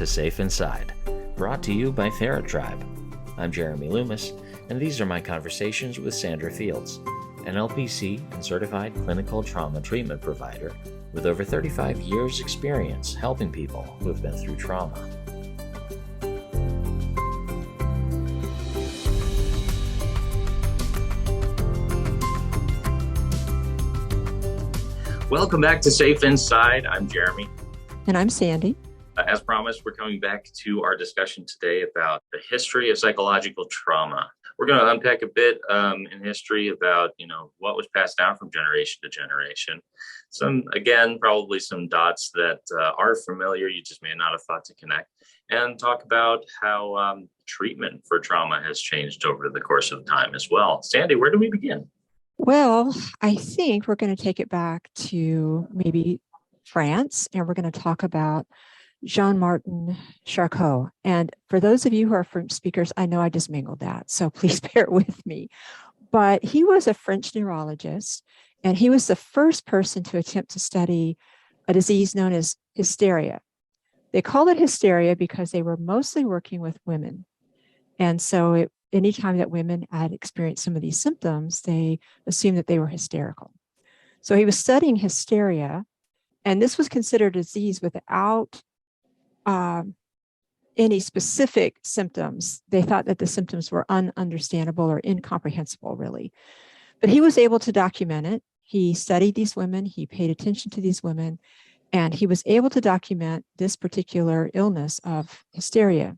to Safe Inside, brought to you by TheraTribe. I'm Jeremy Loomis, and these are my conversations with Sandra Fields, an LPC and certified clinical trauma treatment provider with over 35 years' experience helping people who have been through trauma. Welcome back to Safe Inside. I'm Jeremy. And I'm Sandy. As promised, we're coming back to our discussion today about the history of psychological trauma. We're going to unpack a bit in history about, what was passed down from generation to generation. Probably some dots that are familiar, you just may not have thought to connect, and talk about how treatment for trauma has changed over the course of time as well. Sandy, where do we begin? Well, I think we're going to take it back to maybe France, and we're going to talk about Jean-Martin Charcot. And for those of you who are French speakers, I know I just mangled that, so please bear with me. But he was a French neurologist, and he was the first person to attempt to study a disease known as hysteria. They called it hysteria because they were mostly working with women. And so anytime that women had experienced some of these symptoms, they assumed that they were hysterical. So he was studying hysteria, and this was considered a disease without any specific symptoms. They thought that the symptoms were ununderstandable or incomprehensible, really. But he was able to document it. He studied these women, he paid attention to these women, and he was able to document this particular illness of hysteria.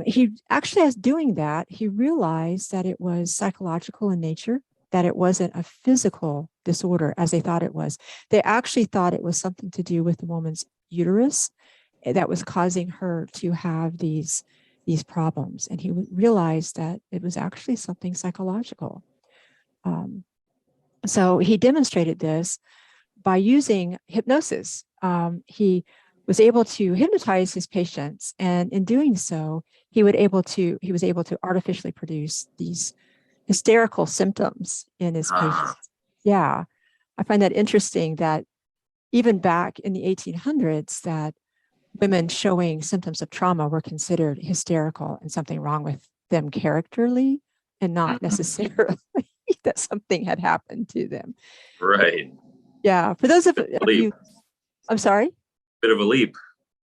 He actually, as doing that, he realized that it was psychological in nature, that it wasn't a physical disorder as they thought it was. They actually thought it was something to do with the woman's uterus that was causing her to have these problems. And he realized that it was actually something psychological. So he demonstrated this by using hypnosis. He was able to hypnotize his patients, and in doing so, he was able to artificially produce these hysterical symptoms in his patients. Yeah, I find that interesting that even back in the 1800s, that women showing symptoms of trauma were considered hysterical and something wrong with them characterly, and not necessarily that something had happened to them. Right. Yeah. For those of you, I'm sorry? Bit of a leap.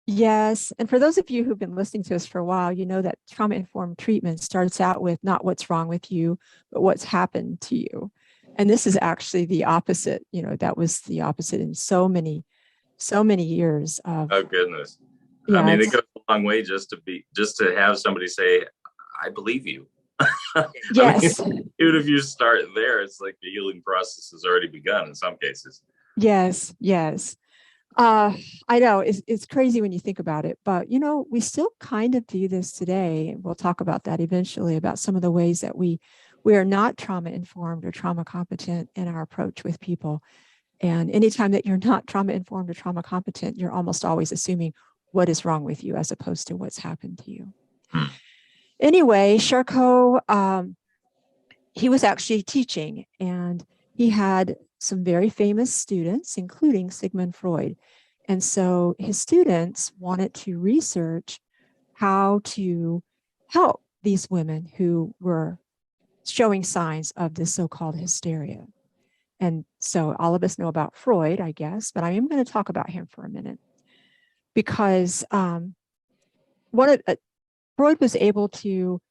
Yes. And for those of you who've been listening to us for a while, you know that trauma-informed treatment starts out with not what's wrong with you, but what's happened to you. And this is actually the opposite. That was the opposite in so many years of. Oh goodness. Yeah, I mean, it goes a long way just to have somebody say, I believe you. Yes. Even if you start there, it's like the healing process has already begun in some cases. Yes. I know it's crazy when you think about it, but we still kind of do this today. We'll talk about that eventually, about some of the ways that we are not trauma informed or trauma competent in our approach with people. And anytime that you're not trauma informed or trauma competent, you're almost always assuming what is wrong with you as opposed to what's happened to you. Anyway, Charcot, he was actually teaching, and he had some very famous students, including Sigmund Freud. And so his students wanted to research how to help these women who were showing signs of this so-called hysteria. And so all of us know about Freud, I guess, but I am going to talk about him for a minute, because Freud was able to,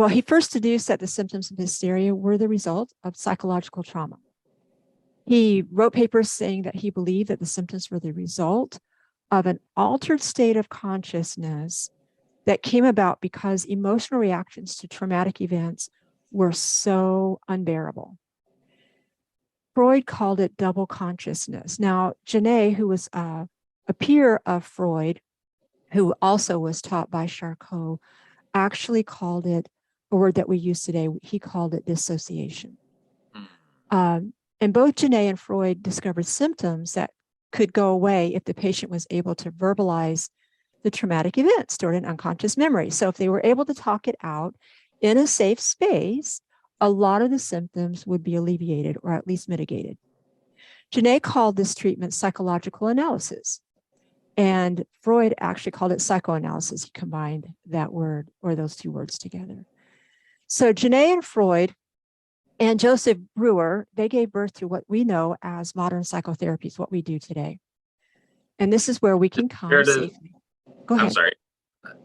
he first deduced that the symptoms of hysteria were the result of psychological trauma. He wrote papers saying that he believed that the symptoms were the result of an altered state of consciousness that came about because emotional reactions to traumatic events were so unbearable. Freud called it double consciousness. Now, Genet, who was a peer of Freud, who also was taught by Charcot, actually called it a word that we use today. He called it dissociation. And both Genet and Freud discovered symptoms that could go away if the patient was able to verbalize the traumatic event stored in unconscious memory. So if they were able to talk it out in a safe space, a lot of the symptoms would be alleviated or at least mitigated. Genet called this treatment psychological analysis. And Freud actually called it psychoanalysis. He combined that word or those two words together. So Genet and Freud and Joseph Breuer, they gave birth to what we know as modern psychotherapies, what we do today. And this is where we can come safely. Go I'm ahead. sorry.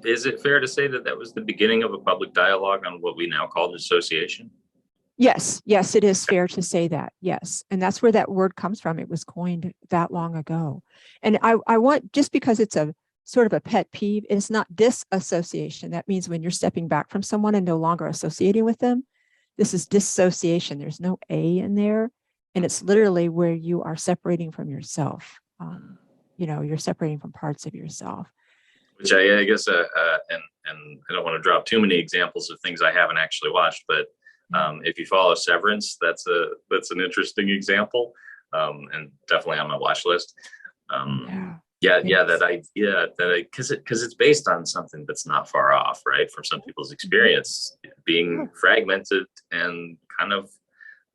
Is it fair to say that that was the beginning of a public dialogue on what we now call dissociation? Yes, yes, it is fair to say that. Yes. And that's where that word comes from. It was coined that long ago. And I want, just because it's a sort of a pet peeve, it's not disassociation. That means when you're stepping back from someone and no longer associating with them. This is dissociation. There's no A in there. And it's literally where you are separating from yourself. You're separating from parts of yourself. Which I guess, and I don't want to drop too many examples of things I haven't actually watched, but if you follow Severance, that's an interesting example, and definitely on my watch list. That idea because it's based on something that's not far off, right, from some people's experience, being fragmented and kind of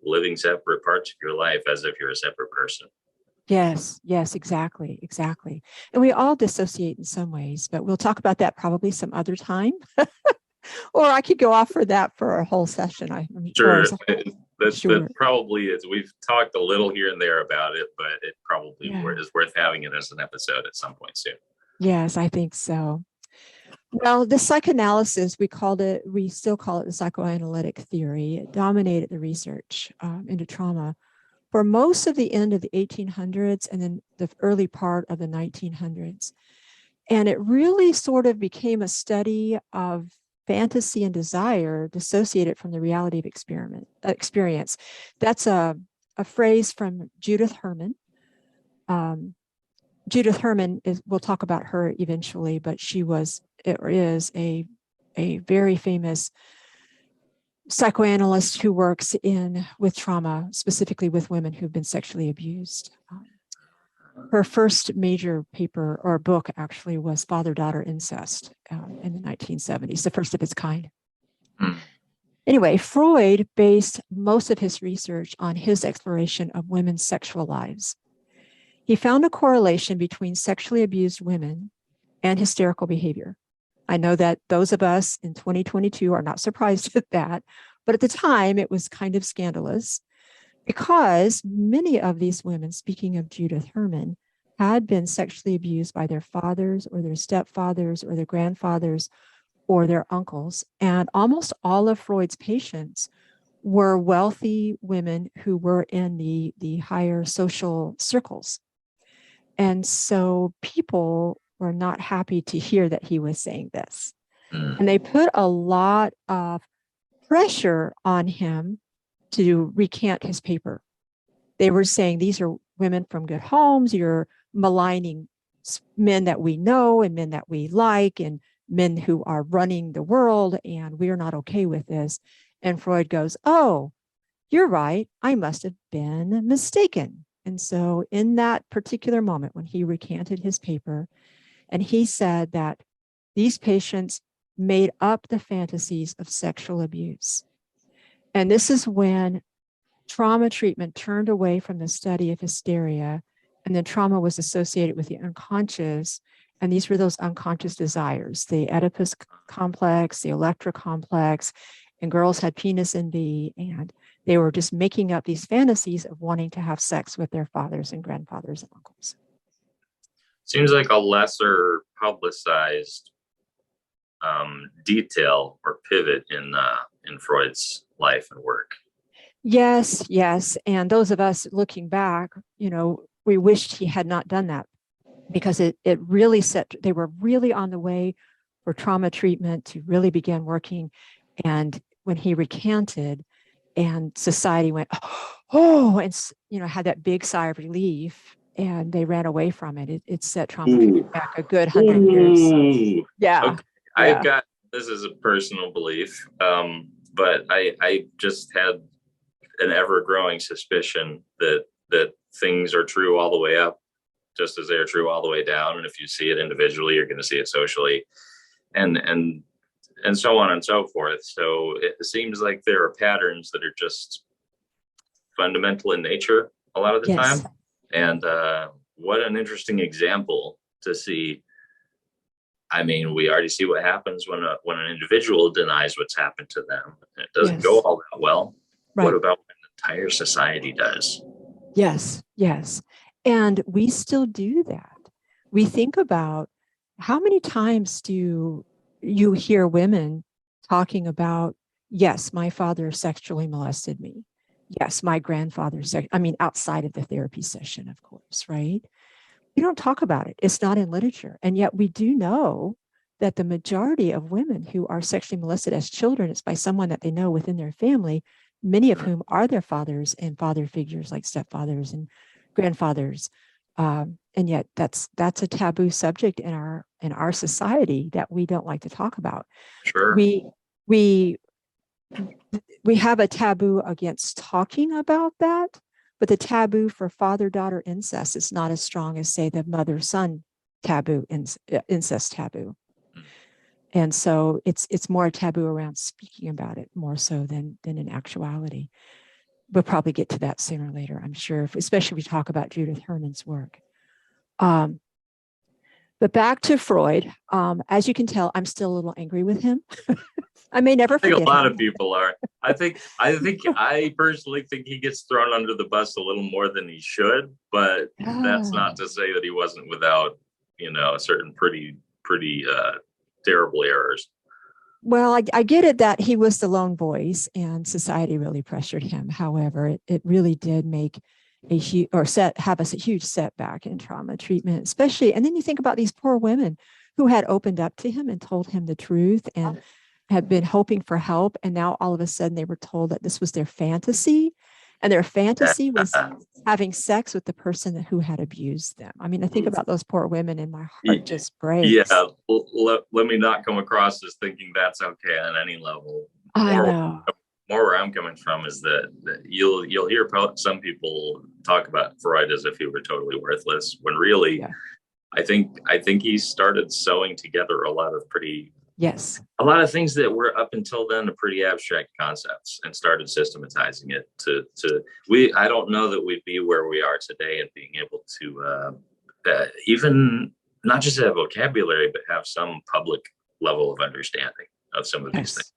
living separate parts of your life as if you're a separate person. Yes, exactly. And we all dissociate in some ways, but we'll talk about that probably some other time. Or I could go off for that for a whole session. I'm sure. Sure. That probably is. We've talked a little here and there about it, but it probably is worth having it as an episode at some point soon. Yes, I think so. Well, the psychoanalysis, we still call it the psychoanalytic theory. It dominated the research into trauma for most of the end of the 1800s and then the early part of the 1900s. And it really sort of became a study of fantasy and desire dissociated from the reality of experience. That's a phrase from Judith Herman. Judith Herman we'll talk about her eventually, but she is a very famous psychoanalyst who works with trauma, specifically with women who've been sexually abused. Her first major paper or book actually was Father-Daughter Incest in the 1970s, the first of its kind. Anyway, Freud based most of his research on his exploration of women's sexual lives. He found a correlation between sexually abused women and hysterical behavior. I know that those of us in 2022 are not surprised at that, but at the time it was kind of scandalous because many of these women, speaking of Judith Herman, had been sexually abused by their fathers or their stepfathers or their grandfathers or their uncles. And almost all of Freud's patients were wealthy women who were in the higher social circles. And so people were not happy to hear that he was saying this. And they put a lot of pressure on him to recant his paper. They were saying, these are women from good homes, you're maligning men that we know and men that we like and men who are running the world, and we're not okay with this. And Freud goes, oh, you're right, I must have been mistaken. And so in that particular moment when he recanted his paper, and he said that these patients made up the fantasies of sexual abuse. And this is when trauma treatment turned away from the study of hysteria, and then trauma was associated with the unconscious. And these were those unconscious desires, the Oedipus complex, the Electra complex, and girls had penis envy, and they were just making up these fantasies of wanting to have sex with their fathers and grandfathers and uncles. Seems like a lesser publicized detail or pivot in Freud's life and work. Yes. And those of us looking back, we wished he had not done that, because it really they were really on the way for trauma treatment to really begin working. And when he recanted and society went, oh, and, had that big sigh of relief and they ran away from it. It set trauma back a good 100 years. Yeah. Okay. This is a personal belief, but I just had an ever-growing suspicion that things are true all the way up, just as they are true all the way down. And if you see it individually, you're going to see it socially, and so on and so forth. So it seems like there are patterns that are just fundamental in nature a lot of the time. And what an interesting example to see. I mean, we already see what happens when an individual denies what's happened to them. It doesn't go Yes. all that well. What Right. about when the entire society does? Yes. Yes. And we still do that. We think about how many times do you hear women talking about, yes, my father sexually molested me. Yes, my grandfather, I mean, outside of the therapy session, of course, right? We don't talk about it. It's not in literature. And yet we do know that the majority of women who are sexually molested as children, it's by someone that they know within their family, many of whom are their fathers and father figures like stepfathers and grandfathers. And yet that's a taboo subject in our society that we don't like to talk about. Sure. We we have a taboo against talking about that, but the taboo for father-daughter incest is not as strong as, say, the mother-son taboo, incest taboo. And so it's more a taboo around speaking about it more so than in actuality. We'll probably get to that sooner or later, I'm sure, especially if we talk about Judith Herman's work. But back to Freud, as you can tell, I'm still a little angry with him. I may never I think forget a lot him. of people are. I personally think he gets thrown under the bus a little more than he should, but that's not to say that he wasn't without, certain pretty terrible errors. Well, I get it that he was the lone voice and society really pressured him. However, it really did make a huge have us a huge setback in trauma treatment, especially. And then you think about these poor women who had opened up to him and told him the truth and had been hoping for help. And now all of a sudden they were told that this was their fantasy. And their fantasy was having sex with the person who had abused them. I mean, I think about those poor women and my heart just breaks. Yeah, let me not come across as thinking that's okay on any level. I know. More where I'm coming from is that you'll hear some people talk about Freud as if he were totally worthless, when really, yeah. I think he started sewing together a lot of things that were up until then pretty abstract concepts, and started systematizing it I don't know that we'd be where we are today and being able to even not just have vocabulary, but have some public level of understanding of some of these things.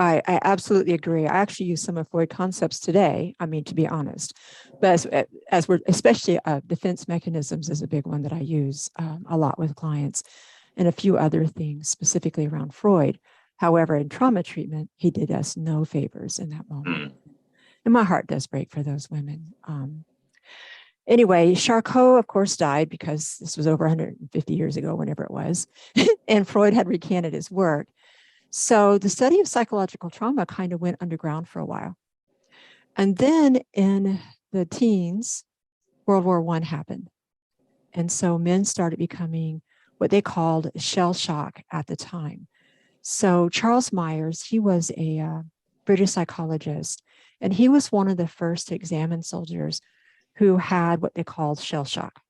I absolutely agree. I actually use some of Freud concepts today. I mean, to be honest, but as we're especially defense mechanisms is a big one that I use a lot with clients, and a few other things specifically around Freud. However, in trauma treatment, he did us no favors in that moment. And my heart does break for those women. Anyway, Charcot, of course, died because this was over 150 years ago, whenever it was, and Freud had recanted his work. So the study of psychological trauma kind of went underground for a while. And then in the teens, World War I happened. And so men started becoming what they called shell shock at the time. So Charles Myers, he was a British psychologist, and he was one of the first to examine soldiers who had what they called shell shock.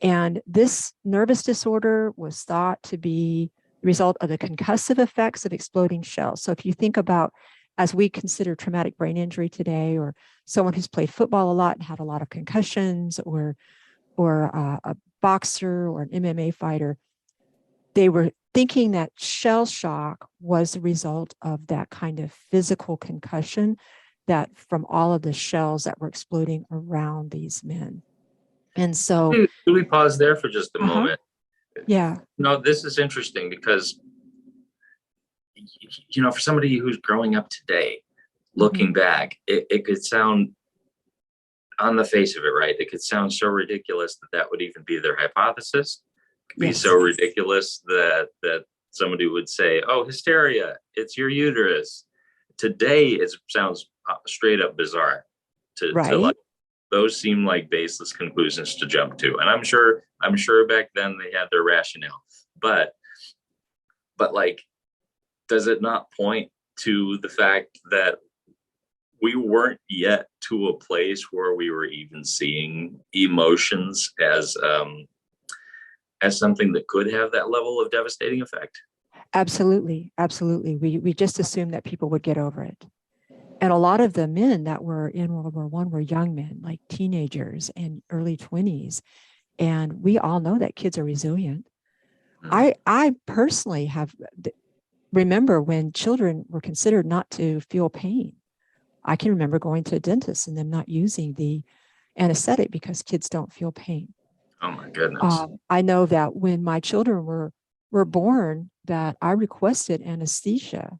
And this nervous disorder was thought to be the result of the concussive effects of exploding shells. So if you think about, as we consider traumatic brain injury today, or someone who's played football a lot and had a lot of concussions, or a boxer or an MMA fighter, they were thinking that shell shock was the result of that kind of physical concussion, that from all of the shells that were exploding around these men. And so can we pause there for just a moment? Yeah. No, this is interesting because, for somebody who's growing up today, looking back, it could sound, on the face of it, right, it could sound so ridiculous that would even be their hypothesis. It could be so ridiculous that somebody would say, oh, hysteria, it's your uterus. Today, it sounds straight up bizarre to like, those seem like baseless conclusions to jump to. And I'm sure back then they had their rationale, but like, does it not point to the fact that we weren't yet to a place where we were even seeing emotions as something that could have that level of devastating effect? Absolutely. We just assumed that people would get over it. And a lot of the men that were in World War I were young men, like teenagers and early 20s. And we all know that kids are resilient. Mm. I personally remember when children were considered not to feel pain. I can remember going to a dentist and them not using the anesthetic because kids don't feel pain. Oh my goodness. I know that when my children were born, that I requested anesthesia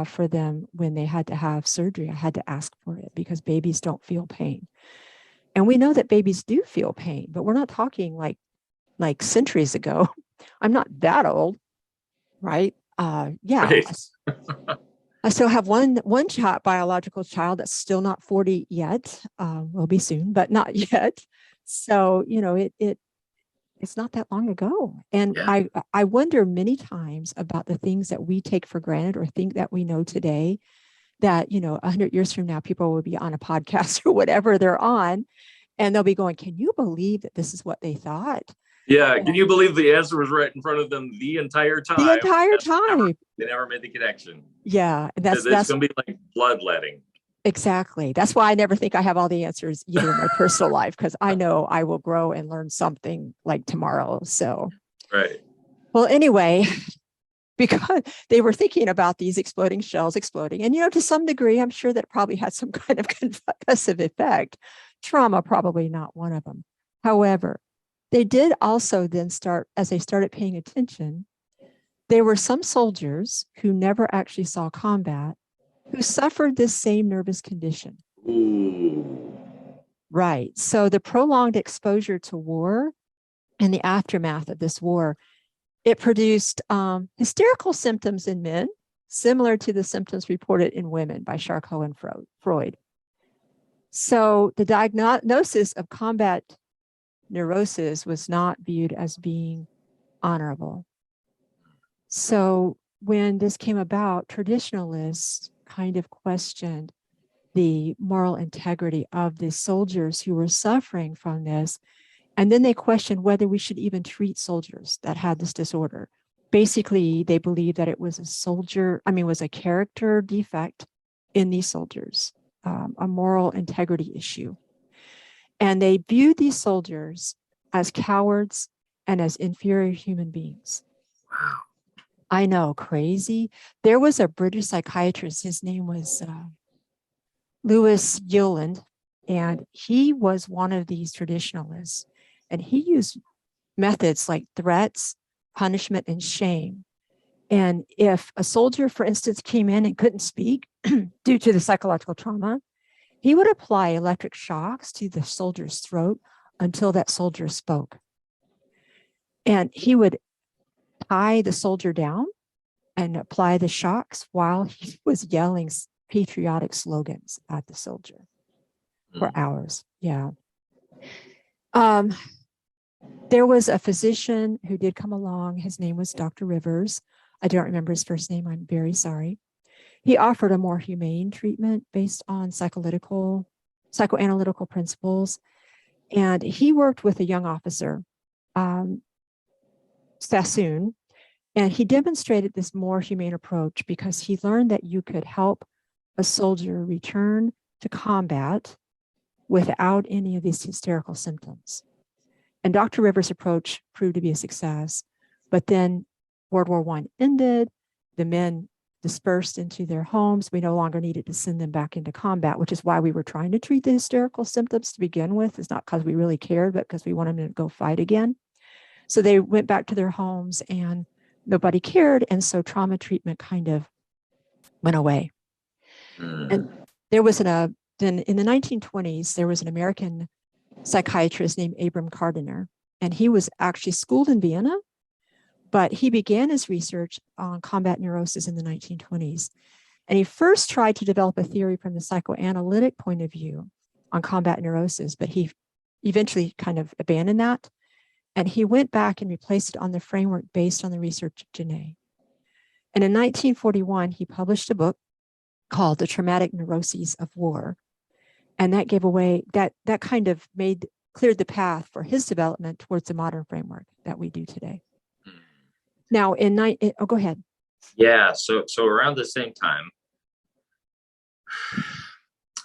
for them when they had to have surgery. I had to ask for it because babies don't feel pain, and we know that babies do feel pain, but we're not talking like centuries ago. I'm not that old, right? Yeah, Right. I still have one biological child that's still not 40 yet. Will be soon, but not yet. So it's not that long ago, and Yeah. I wonder many times about the things that we take for granted or think that we know today. That 100 years from now, people will be on a podcast or whatever they're on, and they'll be going, "Can you believe that this is what they thought?" Yeah. Can you believe the answer was right in front of them the entire The time? entire Never, time. they never made the connection. Yeah, It's that's going to be like bloodletting. exactly. That's why I never think I have all the answers either in my personal life, because I know I will grow and learn something like tomorrow. So, Right. well, anyway, because they were thinking about these exploding shells exploding, and to some degree, I'm sure that probably had some kind of concussive effect. Trauma, probably not one of them. However, they did also then start, as they started paying attention, there were some soldiers who never actually saw combat who suffered this same nervous condition. Ooh. Right. So the prolonged exposure to war and the aftermath of this war, it produced hysterical symptoms in men, similar to the symptoms reported in women by Charcot and Freud. So the diagnosis of combat neurosis was not viewed as being honorable. So when this came about, traditionalists kind of questioned the moral integrity of the soldiers who were suffering from this. And then they questioned whether we should even treat soldiers that had this disorder. Basically, they believed that it was was a character defect in these soldiers, a moral integrity issue. And they viewed these soldiers as cowards and as inferior human beings. Wow. I know, crazy. There was a British psychiatrist, his name was Lewis Gilland, and he was one of these traditionalists. And he used methods like threats, punishment, and shame. And if a soldier, for instance, came in and couldn't speak due to the psychological trauma, he would apply electric shocks to the soldier's throat until that soldier spoke. And he would tie the soldier down and apply the shocks while he was yelling patriotic slogans at the soldier for Mm. hours. Yeah. Um, there was a physician who did come along. His name was Dr. Rivers. I don't remember his first name. I'm very sorry. He offered a more humane treatment based on psychoanalytical principles. And he worked with a young officer, Sassoon, and he demonstrated this more humane approach because he learned that you could help a soldier return to combat without any of these hysterical symptoms. And Dr. Rivers' approach proved to be a success. But then World War I ended, the men dispersed into their homes. We no longer needed to send them back into combat, which is why we were trying to treat the hysterical symptoms to begin with. It's not because we really cared, but because we wanted them to go fight again. So they went back to their homes and nobody cared. And so trauma treatment kind of went away. And Mm. there was then in the 1920s, there was an American psychiatrist named Abram Kardiner, and he was actually schooled in Vienna, but he began his research on combat neurosis in the 1920s. And he first tried to develop a theory from the psychoanalytic point of view on combat neurosis, but he eventually kind of abandoned that. And he went back and replaced it on the framework based on the research of Genet. And in 1941, he published a book called The Traumatic Neuroses of War. And that gave away, that kind of cleared the path for his development towards the modern framework that we do today. Mm. Now, go ahead. Yeah. So around the same time,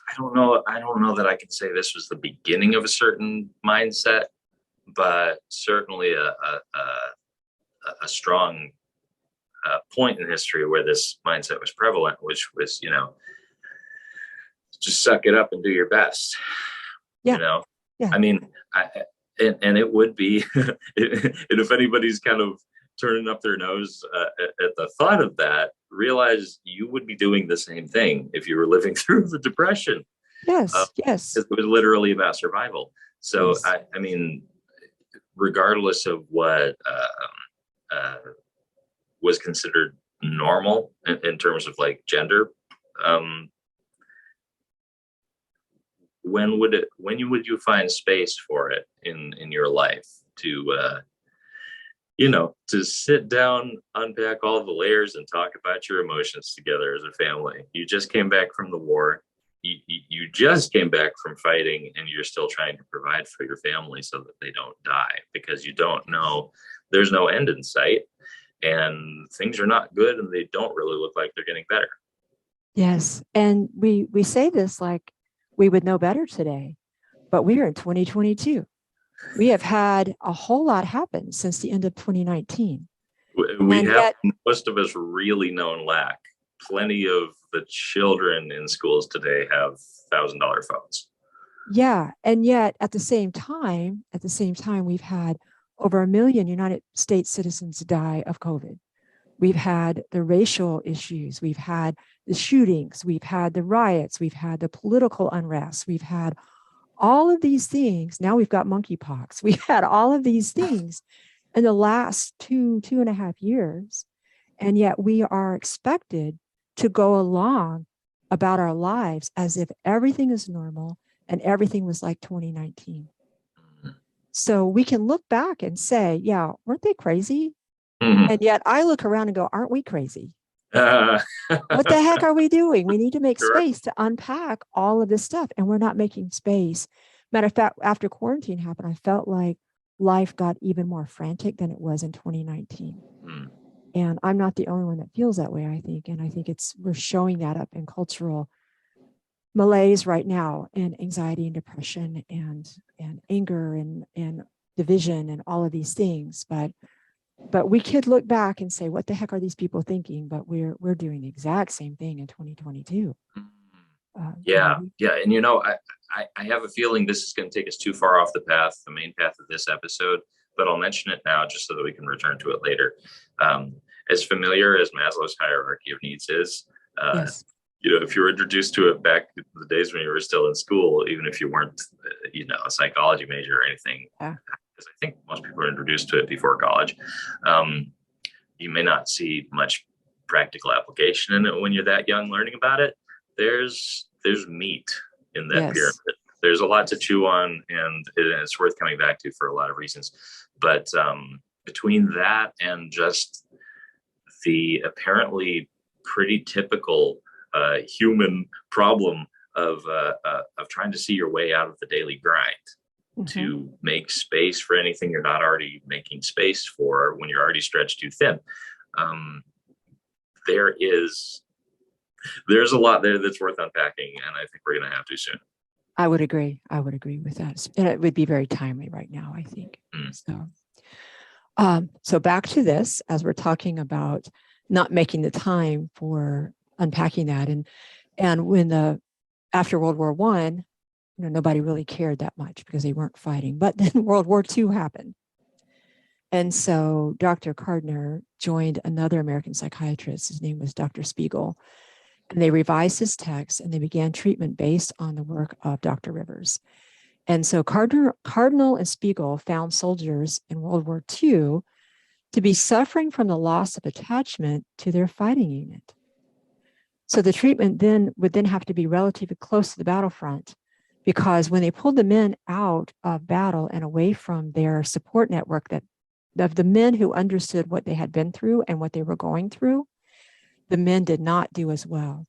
I don't know that I can say this was the beginning of a certain mindset, but certainly a strong point in history where this mindset was prevalent, which was, just suck it up and do your best. Yeah. You know, Yeah. I mean, and it would be, and if anybody's kind of turning up their nose at the thought of that, realize you would be doing the same thing if you were living through the Depression. Yes. Yes. It was literally about survival. So, Yes. I mean, regardless of what uh, was considered normal in terms of like gender, um, when you find space for it in your life to to sit down, unpack all the layers and talk about your emotions together as a family? You just came back from the war. You just came back from fighting, and you're still trying to provide for your family so that they don't die, because you don't know, there's no end in sight, and things are not good, and they don't really look like they're getting better. Yes. And we say this like we would know better today, but we are in 2022. We have had a whole lot happen since the end of 2019. We And have, yet, most of us, really known lack. Plenty of the children in schools today have $1,000 phones. yeah. And yet at the same time, we've had over 1 million United States citizens die of COVID. We've had the racial issues, we've had the shootings, we've had the riots, we've had the political unrest, we've had all of these things. Now we've got monkeypox. We've had all of these things in the last 2.5 years. And yet we are expected to go along about our lives as if everything is normal and everything was like 2019. So we can look back and say, yeah, weren't they crazy? Mm-hmm. And yet I look around and go, aren't we crazy? Uh, What the heck are we doing? We need to make sure. space to unpack all of this stuff. And we're not making space. Matter of fact, after quarantine happened, I felt like life got even more frantic than it was in 2019. Mm. And I'm not the only one that feels that way, I think. And I think we're showing that up in cultural malaise right now, and anxiety and depression and anger and division and all of these things. But we could look back and say, what the heck are these people thinking? But we're doing the exact same thing in 2022. Yeah. And I have a feeling this is going to take us too far off the main path of this episode, but I'll mention it now just so that we can return to it later. As familiar as Maslow's hierarchy of needs is, Yes. If you were introduced to it back in the days when you were still in school, even if you weren't, a psychology major or anything, Yeah. because I think most people are introduced to it before college, you may not see much practical application in it when you're that young learning about it. There's meat in that Yes. pyramid. There's a lot to chew on, and it's worth coming back to for a lot of reasons. But between that and just the apparently pretty typical human problem of trying to see your way out of the daily grind, to make space for anything you're not already making space for when you're already stretched too thin. There's a lot there that's worth unpacking, and I think we're going to have to soon. I would agree with that. And it would be very timely right now, I think. So back to this, as we're talking about not making the time for unpacking that. And when after World War I, nobody really cared that much because they weren't fighting. But then World War II happened. And so Dr. Gardner joined another American psychiatrist. His name was Dr. Spiegel. And they revised his text and they began treatment based on the work of Dr. Rivers. And so Cardinal and Spiegel found soldiers in World War II to be suffering from the loss of attachment to their fighting unit. So the treatment would have to be relatively close to the battlefront, because when they pulled the men out of battle and away from their support network of the men who understood what they had been through and what they were going through, the men did not do as well.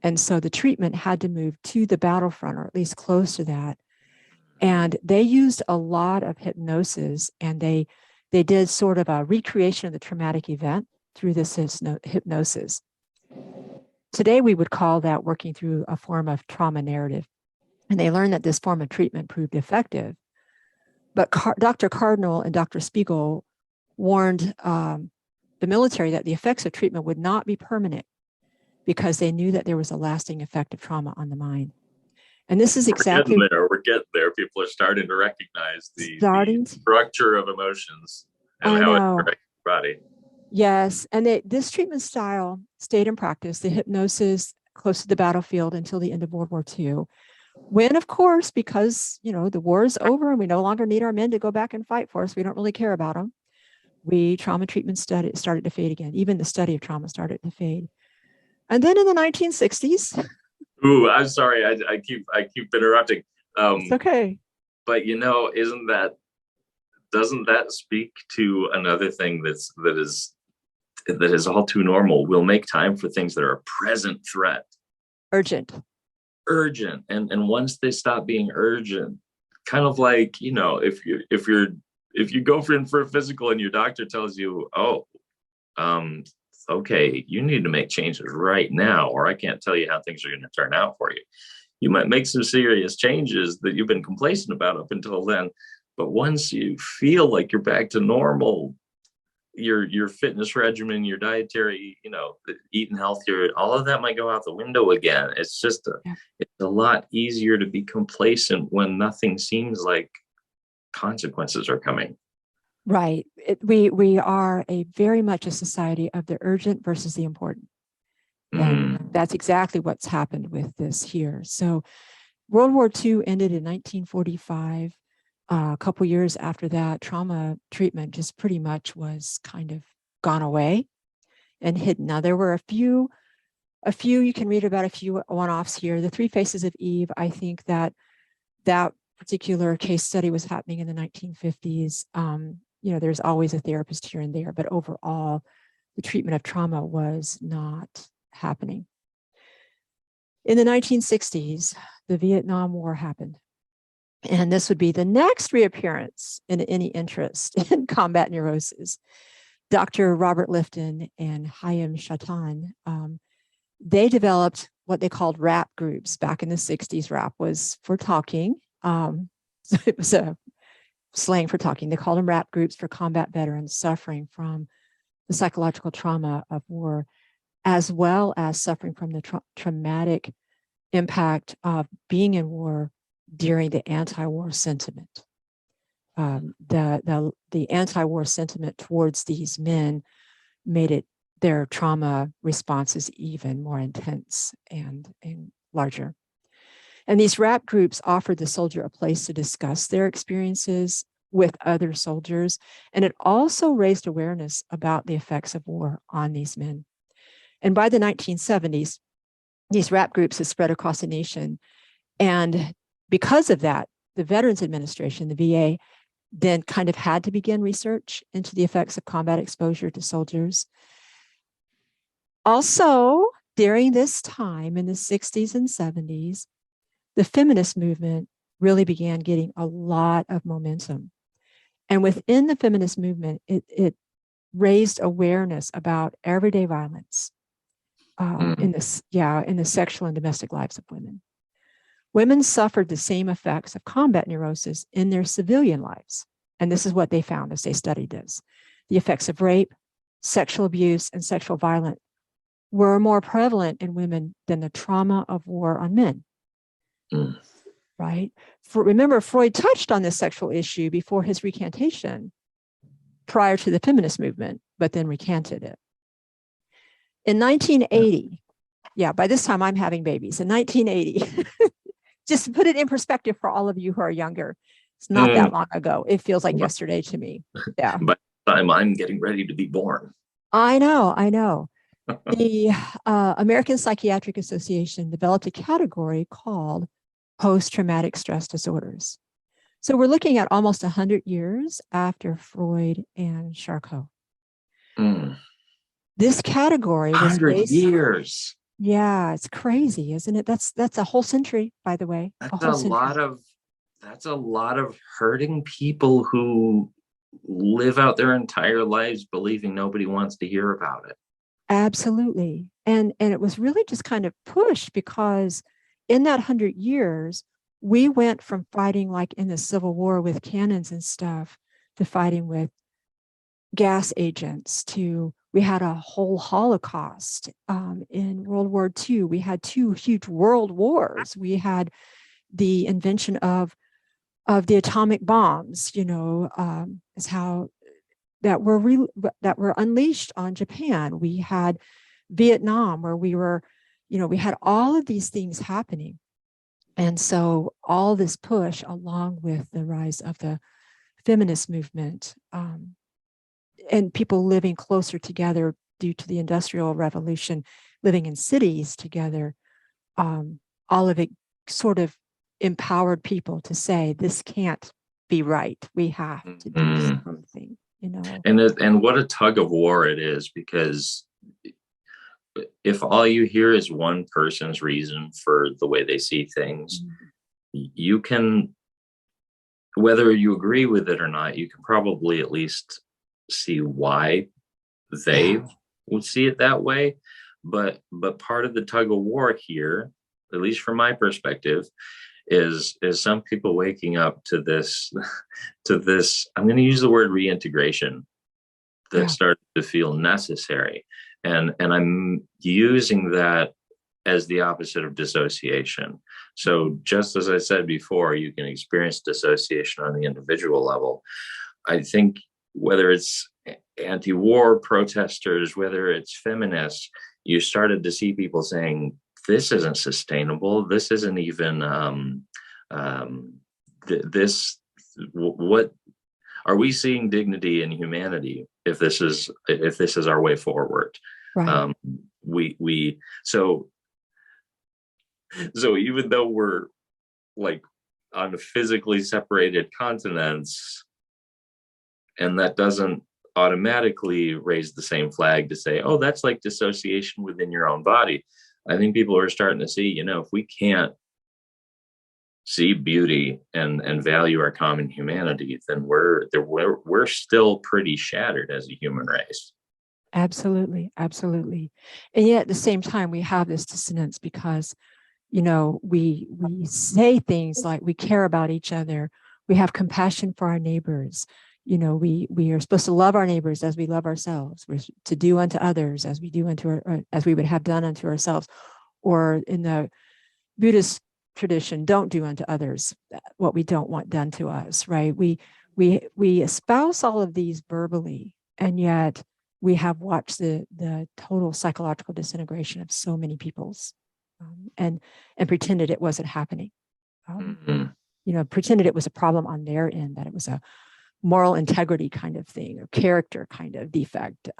And so the treatment had to move to the battlefront, or at least close to that. And they used a lot of hypnosis, and they did sort of a recreation of the traumatic event through this hypnosis. Today, we would call that working through a form of trauma narrative. And they learned that this form of treatment proved effective. But Dr. Cardinal and Dr. Spiegel warned the military that the effects of treatment would not be permanent because they knew that there was a lasting effect of trauma on the mind. And this is exactly We're getting there. People are starting to recognize the starting. structure of emotions and I how it know. affects the body. Yes. And this treatment style stayed in practice, the hypnosis close to the battlefield until the end of World War II. When, of course, because, the war is over and we no longer need our men to go back and fight for us, we don't really care about them. Trauma treatment started to fade again. Even the study of trauma started to fade. And then in the 1960s. Ooh, I'm sorry. I keep interrupting. It's okay. But doesn't that speak to another thing that is all too normal? We'll make time for things that are a present threat. Urgent. And once they stop being urgent, kind of like, if you go for a physical and your doctor tells you, oh, okay, you need to make changes right now, or I can't tell you how things are going to turn out for you. You might make some serious changes that you've been complacent about up until then, but once you feel like you're back to normal, your fitness regimen, your dietary, eating healthier, all of that might go out the window again. It's a lot easier to be complacent when nothing seems like consequences are coming. Right. We are very much a society of the urgent versus the important. And that's exactly what's happened with this here. So World War II ended in 1945. A couple years after that, trauma treatment just pretty much was kind of gone away and hidden. Now, there were a few you can read about, a few one-offs here. The Three Faces of Eve, I think that particular case study was happening in the 1950s. There's always a therapist here and there, but overall, the treatment of trauma was not happening. In the 1960s, the Vietnam War happened. And this would be the next reappearance in any interest in combat neurosis. Dr. Robert Lifton and Chaim Shatan, they developed what they called rap groups. Back in the 60s, rap was for talking. So it was a slang for talking. They called them rap groups for combat veterans suffering from the psychological trauma of war, as well as suffering from the traumatic impact of being in war during the anti-war sentiment. The anti-war sentiment towards these men made their trauma responses even more intense and larger. And these rap groups offered the soldier a place to discuss their experiences with other soldiers. And it also raised awareness about the effects of war on these men. And by the 1970s, these rap groups have spread across the nation. And because of that, the Veterans Administration, the VA, then kind of had to begin research into the effects of combat exposure to soldiers. Also, during this time in the 60s and 70s, the feminist movement really began getting a lot of momentum. And within the feminist movement, it raised awareness about everyday violence in the sexual and domestic lives of women. Women suffered the same effects of combat neurosis in their civilian lives. And this is what they found as they studied this. The effects of rape, sexual abuse, and sexual violence were more prevalent in women than the trauma of war on men. Right? Remember, Freud touched on this sexual issue before his recantation prior to the feminist movement, but then recanted it. In 1980, by this time I'm having babies. In 1980, just to put it in perspective for all of you who are younger, it's not that long ago. It feels like yesterday to me. Yeah. By the time I'm getting ready to be born. I know. The American Psychiatric Association developed a category called post-traumatic stress disorders. So we're looking at almost 100 years after Freud and Charcot. This category was 100 years. Yeah, it's crazy, isn't it? That's a whole century, by the way. That's a lot of hurting people who live out their entire lives believing nobody wants to hear about it. Absolutely. And it was really just kind of pushed because in that 100 years, we went from fighting like in the Civil War with cannons and stuff to fighting with gas agents, to we had a whole Holocaust. In World War II, we had two huge world wars. We had the invention of the atomic bombs, is how that were unleashed on Japan. We had Vietnam, where we had all of these things happening. And so all this push, along with the rise of the feminist movement, and people living closer together due to the Industrial Revolution, living in cities together, all of it sort of empowered people to say, this can't be right. We have to do something, And what a tug of war it is, because if all you hear is one person's reason for the way they see things, you can, whether you agree with it or not, you can probably at least see why they would see it that way. But part of the tug of war here, at least from my perspective, is some people waking up to this I'm going to use the word reintegration that started to feel necessary. And I'm using that as the opposite of dissociation. So just as I said before, you can experience dissociation on the individual level. I think whether it's anti-war protesters, whether it's feminists, you started to see people saying, this isn't sustainable. This isn't even what are we seeing dignity and humanity if this is our way forward? Right. So even though we're like on physically separated continents, and that doesn't automatically raise the same flag to say, oh, that's like dissociation within your own body. I think people are starting to see, if we can't see beauty and value our common humanity, then we're still pretty shattered as a human race. Absolutely. Absolutely. And yet at the same time, we have this dissonance because, we say things like we care about each other. We have compassion for our neighbors. We are supposed to love our neighbors as we love ourselves. We're to do unto others as we do as we would have done unto ourselves. Or in the Buddhist tradition, don't do unto others what we don't want done to us. Right? We espouse all of these verbally, and yet we have watched the total psychological disintegration of so many peoples, and pretended it wasn't happening. Pretended it was a problem on their end, that it was a moral integrity kind of thing, or character kind of defect.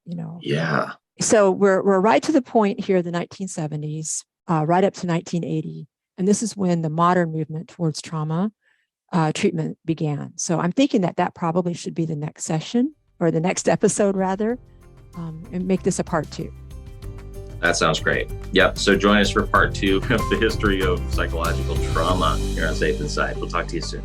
Yeah. So we're right to the point here, the 1970s, right up to 1980, and this is when the modern movement towards trauma treatment began. So I'm thinking that probably should be the next session, or the next episode rather, and make this a part 2. That sounds great. Yep. So join us for part 2 of the history of psychological trauma here on Safe Inside. We'll talk to you soon.